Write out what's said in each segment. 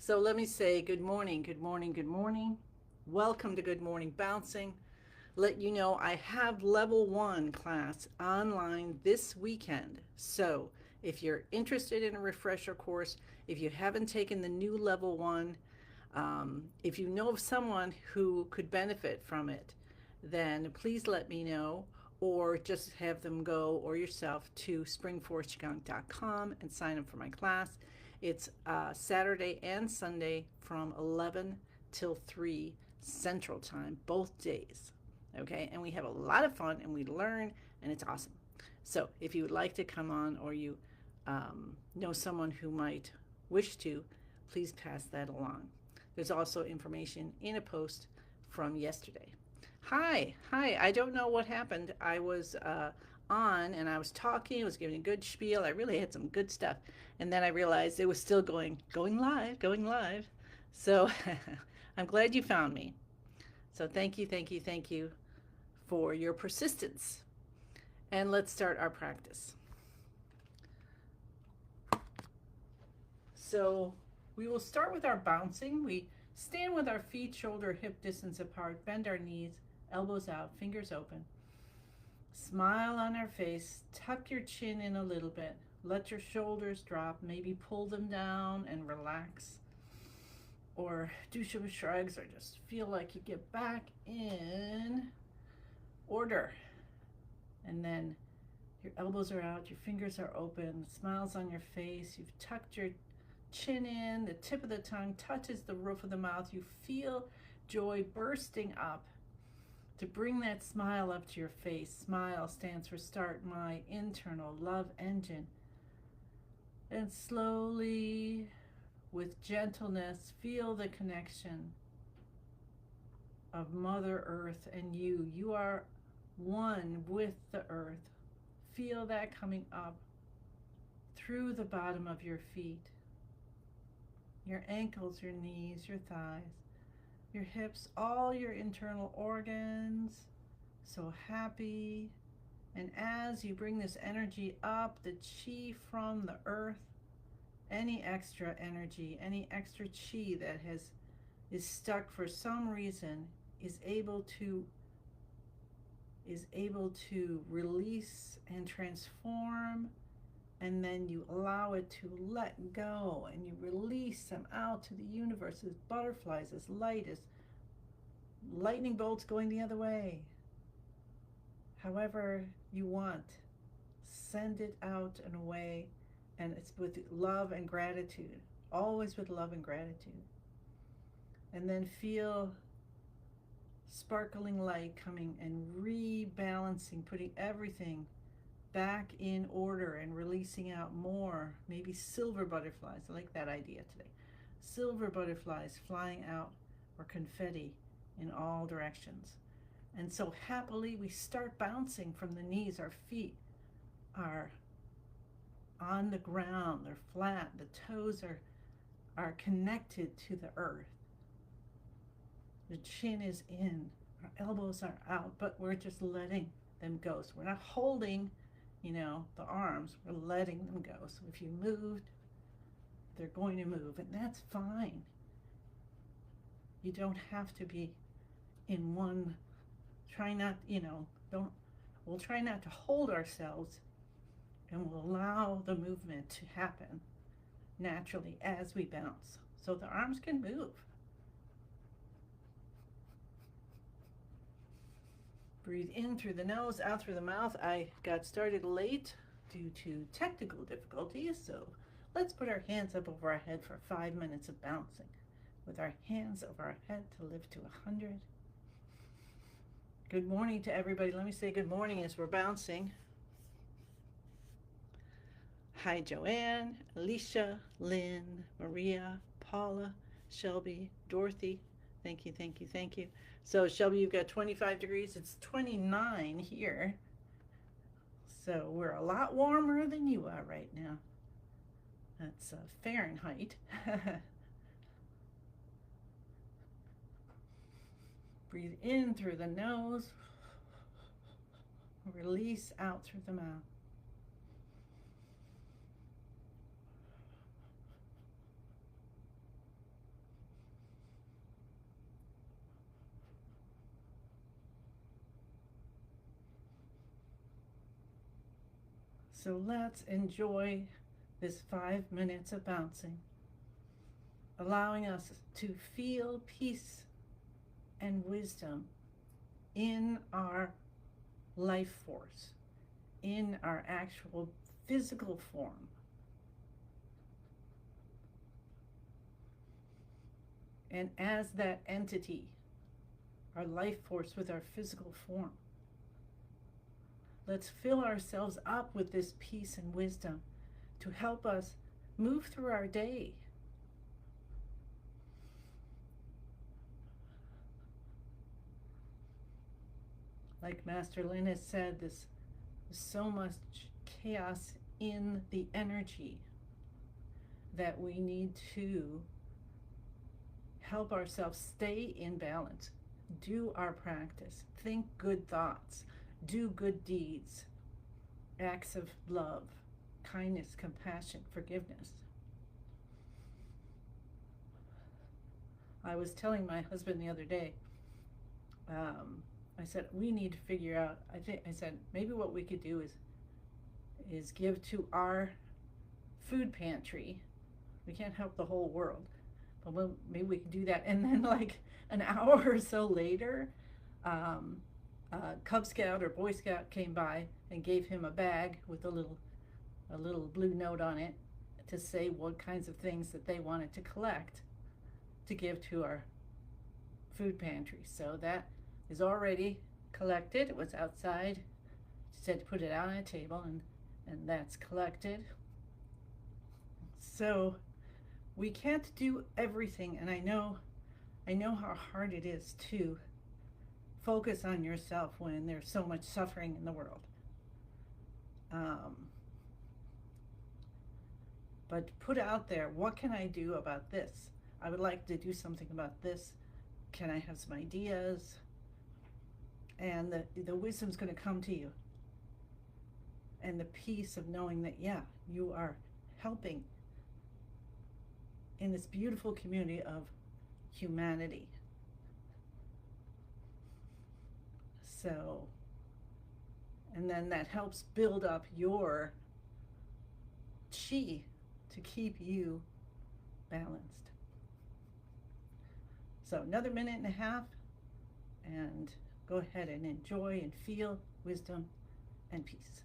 So let me say good morning, good morning, good morning. Welcome to Good Morning Bouncing. Let you know I have level one class online this weekend. So if you're interested in a refresher course, if you haven't taken the new level one, if you know of someone who could benefit from it, then please let me know or just have them go or yourself to springforestqigong.com and sign up for my class. It's Saturday and Sunday from 11 till 3 Central Time, both days. Okay, and we have a lot of fun and we learn, and it's awesome. So if you would like to come on or you know someone who might wish to, please pass that along. There's also information in a post from yesterday. Hi. I don't know what happened. I was on and I was talking, I was giving a good spiel. I really had some good stuff. And then I realized it was still going live. So I'm glad you found me. So thank you for your persistence. And let's start our practice. So we will start with our bouncing. We stand with our feet shoulder hip distance apart, bend our knees, elbows out, fingers open. Smile on our face, tuck your chin in a little bit. Let your shoulders drop, maybe pull them down and relax. Or do some shrugs or just feel like you get back in order. And then your elbows are out, your fingers are open, smiles on your face. You've tucked your chin in, the tip of the tongue touches the roof of the mouth. You feel joy bursting up to bring that smile up to your face. Smile stands for start my internal love engine. And slowly, with gentleness, feel the connection of Mother Earth and you. You are one with the earth. Feel that coming up through the bottom of your feet, your ankles, your knees, your thighs, your hips, all your internal organs. So happy. And as you bring this energy up, the chi from the earth, any extra energy, any extra chi that is stuck for some reason is able to release and transform, and then you allow it to let go and you release them out to the universe as butterflies, as light, as lightning bolts going the other way. However you want, send it out and away, and it's with love and gratitude, always with love and gratitude. And then feel sparkling light coming and rebalancing, putting everything back in order and releasing out more, maybe silver butterflies. I like that idea today. Silver butterflies flying out, or confetti in all directions. And so happily we start bouncing from the knees. Our feet are on the ground, they're flat, the toes are connected to the earth. The chin is in, our elbows are out, but we're just letting them go. So we're not holding, the arms, we're letting them go. So if you moved, they're going to move, and that's fine. You don't have to be in one, try not, we'll try not to hold ourselves, and we'll allow the movement to happen naturally as we bounce. So the arms can move. Breathe in through the nose, out through the mouth. I got started late due to technical difficulties, so let's put our hands up over our head for 5 minutes of bouncing. With our hands over our head to lift to 100. Good morning to everybody. Let me say good morning as we're bouncing. Hi, Joanne, Alicia, Lynn, Maria, Paula, Shelby, Dorothy. Thank you. So Shelby, you've got 25 degrees. It's 29 here. So we're a lot warmer than you are right now. That's Fahrenheit. Breathe in through the nose. Release out through the mouth. So let's enjoy this 5 minutes of bouncing, allowing us to feel peace and wisdom in our life force, in our actual physical form. And as that entity, our life force with our physical form, let's fill ourselves up with this peace and wisdom to help us move through our day. Like Master Lin has said, there's so much chaos in the energy that we need to help ourselves stay in balance, do our practice, think good thoughts, do good deeds, acts of love, kindness, compassion, forgiveness. I was telling my husband the other day, I said, we need to figure out, I said, maybe what we could do is give to our food pantry. We can't help the whole world, but maybe we can do that. And then like an hour or so later, a Cub Scout or Boy Scout came by and gave him a bag with a little blue note on it to say what kinds of things that they wanted to collect to give to our food pantry. So that is already collected. It was outside. She said to put it out on a table, and that's collected. So we can't do everything, and I know how hard it is to focus on yourself when there's so much suffering in the world. But put out there, what can I do about this? I would like to do something about this. Can I have some ideas? And the wisdom's going to come to you. And the peace of knowing that, yeah, you are helping in this beautiful community of humanity. So, and then that helps build up your chi to keep you balanced. So another minute and a half, and go ahead and enjoy and feel wisdom and peace.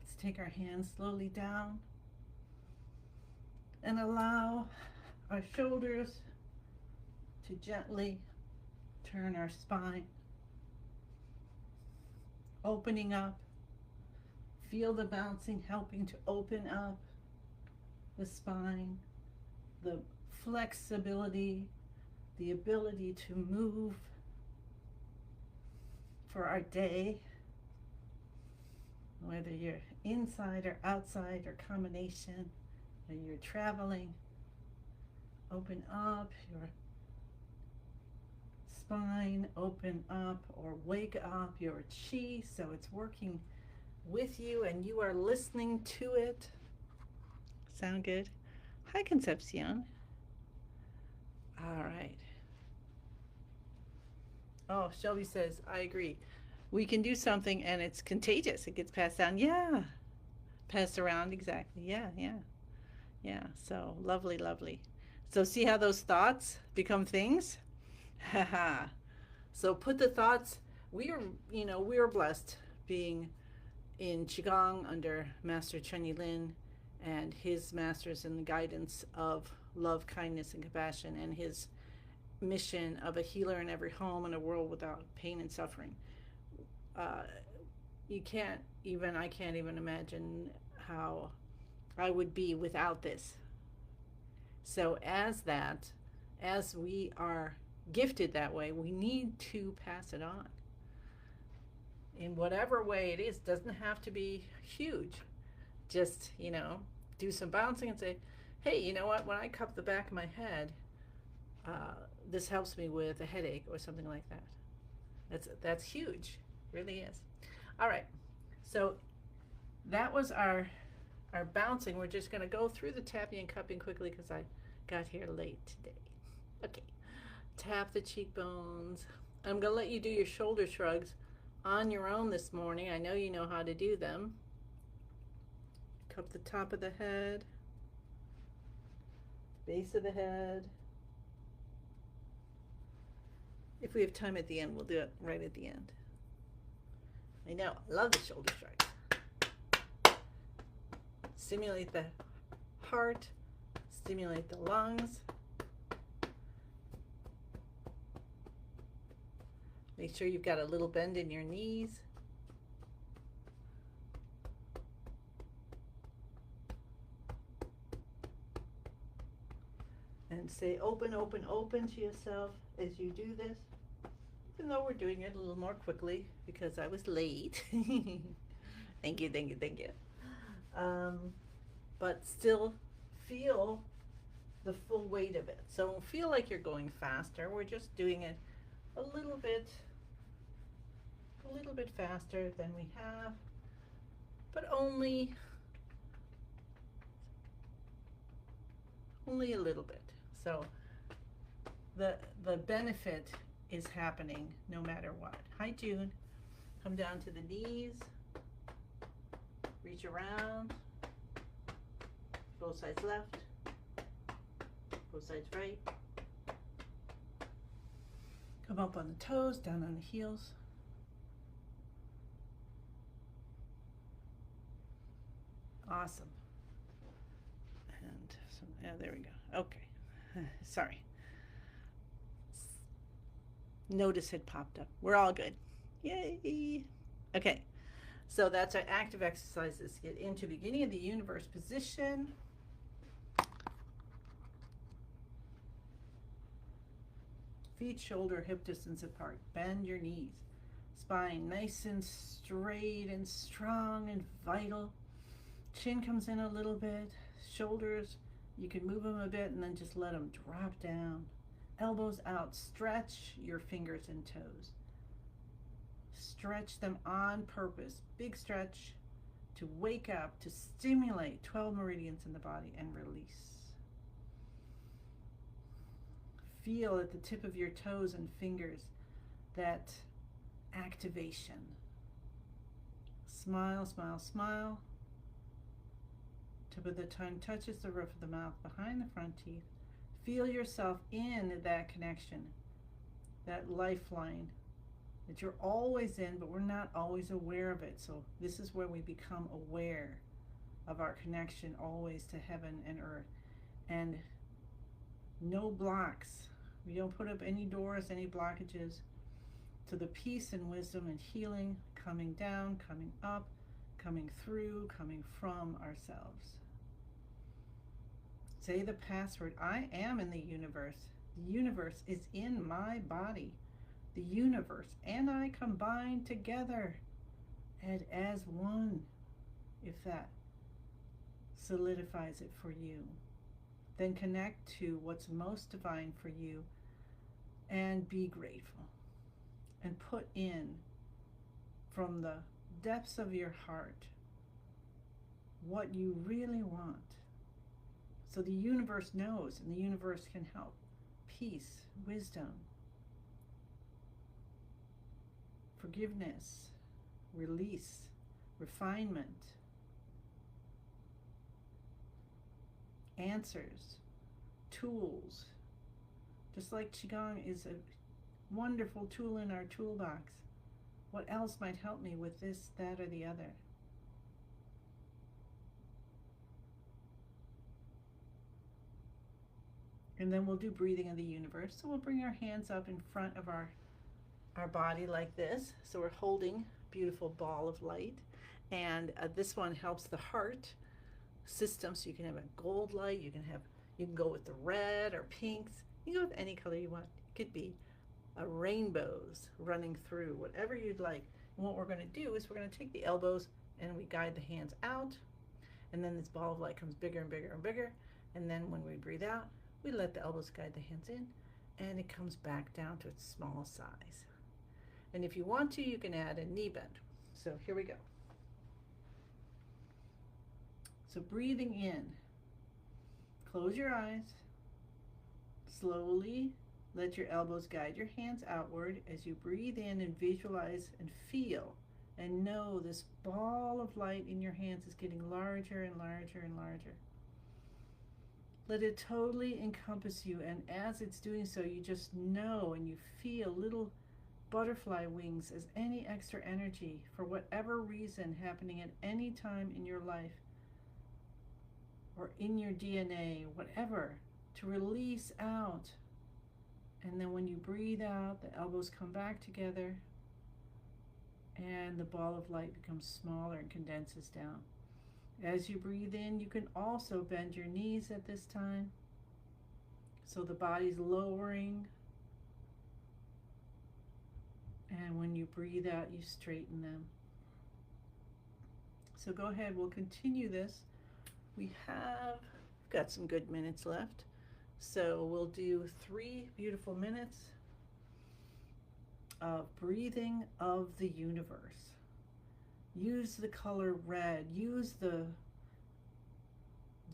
Let's take our hands slowly down and allow our shoulders to gently turn our spine, opening up. Feel the bouncing helping to open up the spine, the flexibility, the ability to move for our day, whether you're inside or outside or combination, whether you're traveling. Open up your spine, open up or wake up your chi so it's working with you and you are listening to it. Sound good? Hi, Concepcion. All right. Oh, Shelby says, I agree. We can do something and it's contagious. It gets passed down. Yeah. Passed around. Exactly. Yeah. Yeah. Yeah. So lovely, lovely. So see how those thoughts become things? Haha. So put the thoughts, we are, we are blessed being in Qigong under Master Chen Yilin and his masters in the guidance of love, kindness, and compassion, and his mission of a healer in every home in a world without pain and suffering. Uh, I can't even imagine how I would be without this. So, as we are gifted that way, we need to pass it on in whatever way it is. Doesn't have to be huge. Just, do some bouncing and say, hey, you know what? When I cup the back of my head, this helps me with a headache or something like that. That's huge. Really is. All right. So that was our bouncing. We're just going to go through the tapping and cupping quickly because I got here late today. Okay. Tap the cheekbones. I'm going to let you do your shoulder shrugs on your own this morning. I know you know how to do them. Cup the top of the head, base of the head. If we have time at the end, we'll do it right at the end. I know, I love the shoulder shrugs. Stimulate the heart, stimulate the lungs. Make sure you've got a little bend in your knees. And say open, open, open to yourself as you do this. Even though we're doing it a little more quickly because I was late. Thank you, thank you, thank you. But still feel the full weight of it. So don't feel like you're going faster. We're just doing it a little bit faster than we have, but only a little bit. So the benefit is happening no matter what. Hi June. Come down to the knees. Reach around. Both sides left. Both sides right. Come up on the toes, down on the heels. Awesome. And so, yeah, there we go. Okay. Sorry. Notice it popped up. We're all good. Yay. Okay. So that's our active exercises. Get into beginning of the universe position. Feet, shoulder, hip distance apart. Bend your knees. Spine nice and straight and strong and vital. Chin comes in a little bit. Shoulders, you can move them a bit and then just let them drop down. Elbows out. Stretch your fingers and toes. Stretch them on purpose. Big stretch to wake up, to stimulate 12 meridians in the body and release. Feel at the tip of your toes and fingers that activation. Smile, smile, smile. Tip of the tongue touches the roof of the mouth behind the front teeth. Feel yourself in that connection, that lifeline that you're always in, but we're not always aware of it. So this is where we become aware of our connection always to heaven and earth. And no blocks. We don't put up any doors, any blockages to the peace and wisdom and healing coming down, coming up, coming through, coming from ourselves. Say the password. I am in the universe. The universe is in my body. The universe and I combine together and as one, if that solidifies it for you. Then connect to what's most divine for you and be grateful. And put in from the depths of your heart what you really want. So the universe knows and the universe can help. Peace, wisdom, forgiveness, release, refinement, answers, tools. Just like Qigong is a wonderful tool in our toolbox. What else might help me with this, that, or the other? And then we'll do breathing of the universe. So we'll bring our hands up in front of our body like this. So we're holding a beautiful ball of light. And this one helps the heart system. So you can have a gold light. You can go with the red or pinks. You can go with any color you want. It could be rainbows running through, whatever you'd like. And what we're going to do is we're going to take the elbows and we guide the hands out. And then this ball of light comes bigger and bigger and bigger. And then when we breathe out, we let the elbows guide the hands in, and it comes back down to its small size. And if you want to, you can add a knee bend. So here we go. So breathing in, close your eyes. Slowly let your elbows guide your hands outward as you breathe in and visualize and feel and know this ball of light in your hands is getting larger and larger and larger. Let it totally encompass you, and as it's doing so, you just know and you feel little butterfly wings as any extra energy for whatever reason happening at any time in your life or in your DNA, whatever, to release out. And then when you breathe out, the elbows come back together and the ball of light becomes smaller and condenses down. As you breathe in, you can also bend your knees at this time. So the body's lowering. And when you breathe out, you straighten them. So go ahead, we'll continue this. We've got some good minutes left. So we'll do 3 beautiful minutes of breathing of the universe. Use the color red. Use the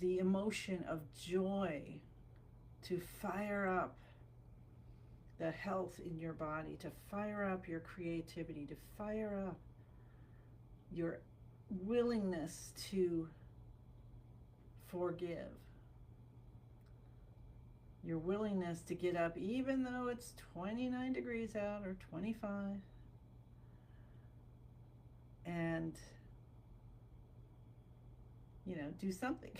emotion of joy to fire up the health in your body, to fire up your creativity, to fire up your willingness to forgive, your willingness to get up even though it's 29 degrees out or 25. And, do something.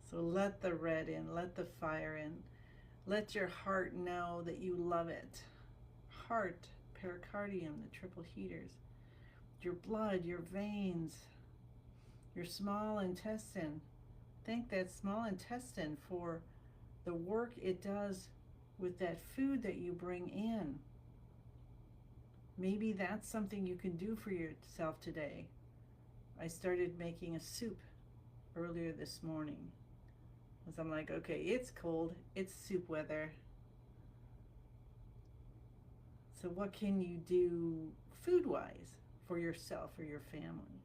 So let the red in, let the fire in. Let your heart know that you love it. Heart, pericardium, the triple heaters. Your blood, your veins, your small intestine. Thank that small intestine for the work it does with that food that you bring in. Maybe that's something you can do for yourself today. I started making a soup earlier this morning. Because I'm like, okay, it's cold, it's soup weather. So what can you do food-wise for yourself or your family?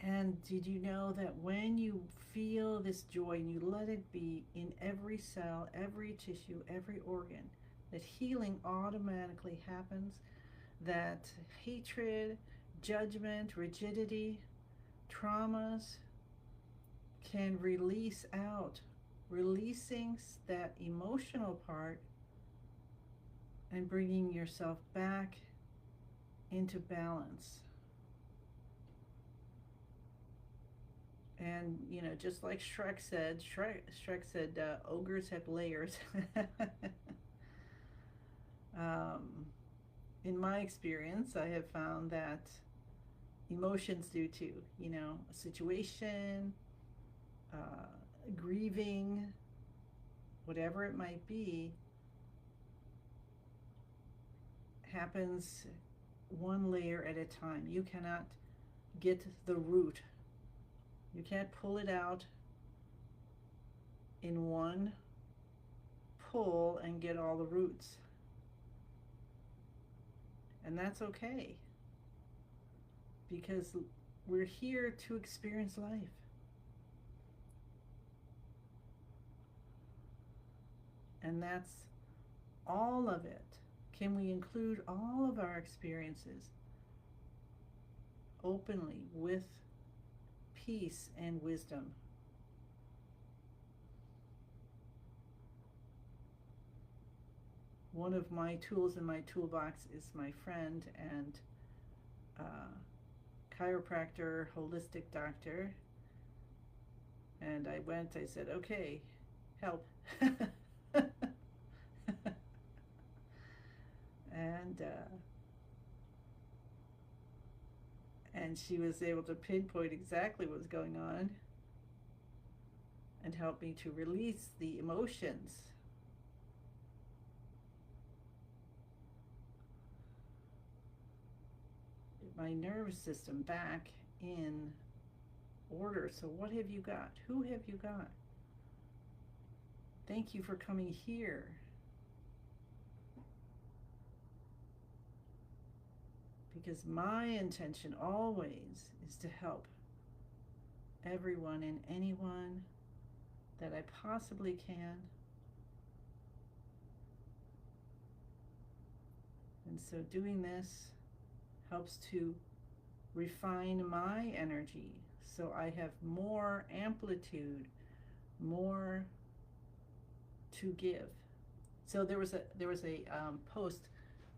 And did you know that when you feel this joy and you let it be in every cell, every tissue, every organ, that healing automatically happens, that hatred, judgment, rigidity, traumas can release out, releasing that emotional part and bringing yourself back into balance. And, just like Shrek said, ogres have layers. In my experience, I have found that emotions do too. A situation, grieving, whatever it might be, happens one layer at a time. You cannot get the root. You can't pull it out in one pull and get all the roots. And that's okay, because we're here to experience life. And that's all of it. Can we include all of our experiences openly with peace and wisdom? One of my tools in my toolbox is my friend and chiropractor, holistic doctor. And I said, okay, help. and and she was able to pinpoint exactly what was going on and help me to release the emotions. My nervous system back in order. So what have you got? Who have you got? Thank you for coming here. Because my intention always is to help everyone and anyone that I possibly can. And so doing this helps to refine my energy so I have more amplitude, more to give. So there was a post,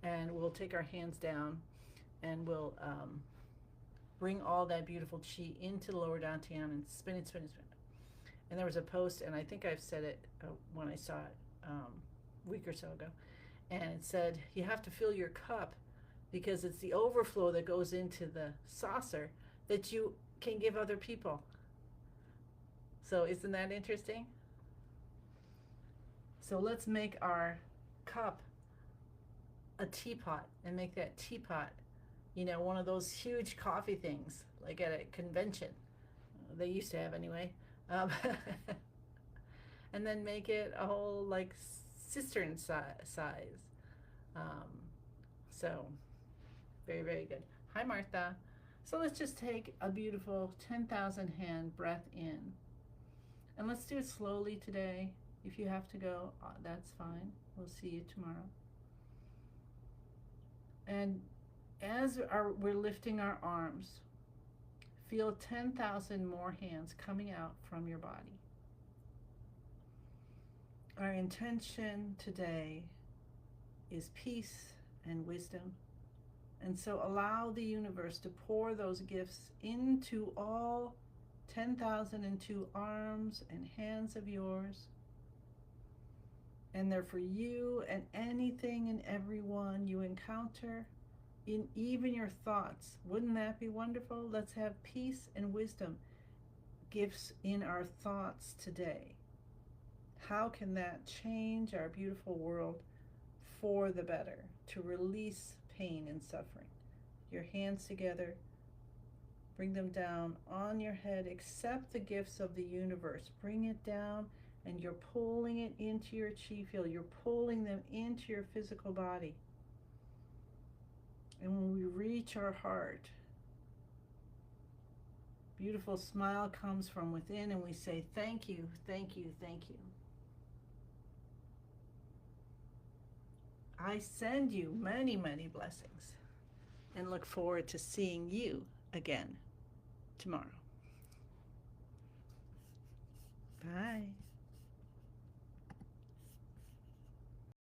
and we'll take our hands down and we'll bring all that beautiful chi into the lower dantian and spin it, spin it, spin it. And there was a post, and I think I've said it when I saw it a week or so ago, and it said you have to fill your cup because it's the overflow that goes into the saucer that you can give other people. So isn't that interesting? So let's make our cup a teapot and make that teapot, one of those huge coffee things like at a convention. They used to have anyway. And then make it a whole like cistern size. So very, very good. Hi, Martha. So let's just take a beautiful 10,000 hand breath in. And let's do it slowly today. If you have to go, that's fine. We'll see you tomorrow. And as we're lifting our arms, feel 10,000 more hands coming out from your body. Our intention today is peace and wisdom. And so allow the universe to pour those gifts into all 10,002 arms and hands of yours. And they're for you and anything and everyone you encounter, in even your thoughts. Wouldn't that be wonderful? Let's have peace and wisdom gifts in our thoughts today. How can that change our beautiful world for the better, to release pain and suffering? Your hands together, bring them down on your head, accept the gifts of the universe, bring it down, and you're pulling it into your chi field, you're pulling them into your physical body. And when we reach our heart, beautiful smile comes from within, and we say, thank you, thank you, thank you. I send you many, many blessings and look forward to seeing you again tomorrow.